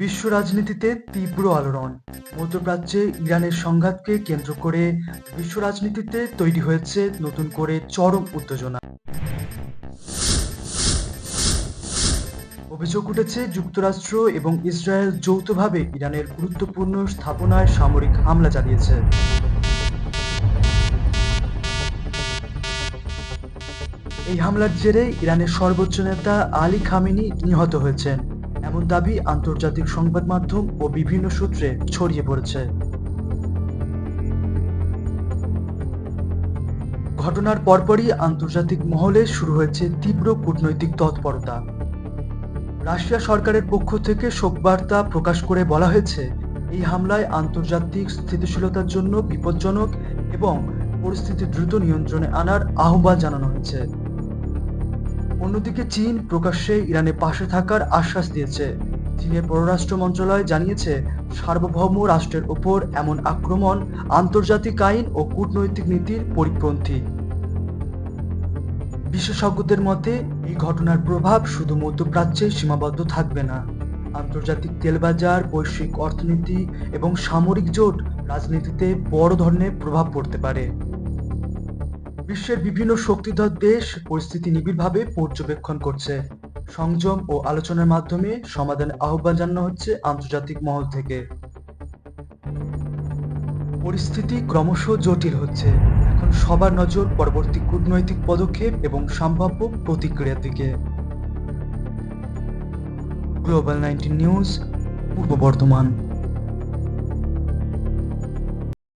বিশ্ব রাজনীতিতে তীব্র আলোড়ন। মধ্যপ্রাচ্যে ইরানের সংঘাতকে কেন্দ্র করে বিশ্ব রাজনীতিতে তৈরি হয়েছে নতুন করে চরম উত্তেজনা। অভিযোগ উঠেছে যুক্তরাষ্ট্র এবং ইসরায়েল যৌথভাবে ইরানের গুরুত্বপূর্ণ স্থাপনায় সামরিক হামলা চালিয়েছে। এই হামলার জেরে ইরানের সর্বোচ্চ নেতা আলী খামেনি নিহত হয়েছেন, এমন দাবি আন্তর্জাতিক সংবাদ মাধ্যম ও বিভিন্ন সূত্রে ছড়িয়ে পড়েছে। ঘটনার পরপরই আন্তর্জাতিক মহলে শুরু হয়েছে তীব্র কূটনৈতিক তৎপরতা। রাশিয়া সরকারের পক্ষ থেকে শোকবার্তা প্রকাশ করে বলা হয়েছে, এই হামলায় আন্তর্জাতিক স্থিতিশীলতার জন্য বিপজ্জনক এবং পরিস্থিতি দ্রুত নিয়ন্ত্রণে আনার আহ্বান জানানো হয়েছে। অন্যদিকে চীন প্রকাশ্যে ইরানের পাশে থাকার আশ্বাস দিয়েছে। চীনের পররাষ্ট্র মন্ত্রণালয় জানিয়েছে, সার্বভৌম রাষ্ট্রের ওপর এমন আক্রমণ আন্তর্জাতিক আইন ও কূটনৈতিক নীতির পরিপন্থী। বিশেষজ্ঞদের মতে, এই ঘটনার প্রভাব শুধু মধ্যপ্রাচ্যে সীমাবদ্ধ থাকবে না। আন্তর্জাতিক তেলবাজার, বৈশ্বিক অর্থনীতি এবং সামরিক জোট রাজনীতিতে বড় ধরনের প্রভাব পড়তে পারে। বিশ্বের বিভিন্ন শক্তিধর দেশ পরিস্থিতি নিবিড়ভাবে পর্যবেক্ষণ করছে। সংযম ও আলোচনার মাধ্যমে সমাধানের আহ্বান জানানো হচ্ছে আন্তর্জাতিক মহল থেকে। পরিস্থিতি ক্রমশ জটিল হচ্ছে। এখন সবার নজর পরবর্তী কূটনৈতিক পদক্ষেপ এবং সম্ভাব্য প্রতিক্রিয়ার দিকে। গ্লোবাল 19 নিউজ, পূর্ব বর্ধমান।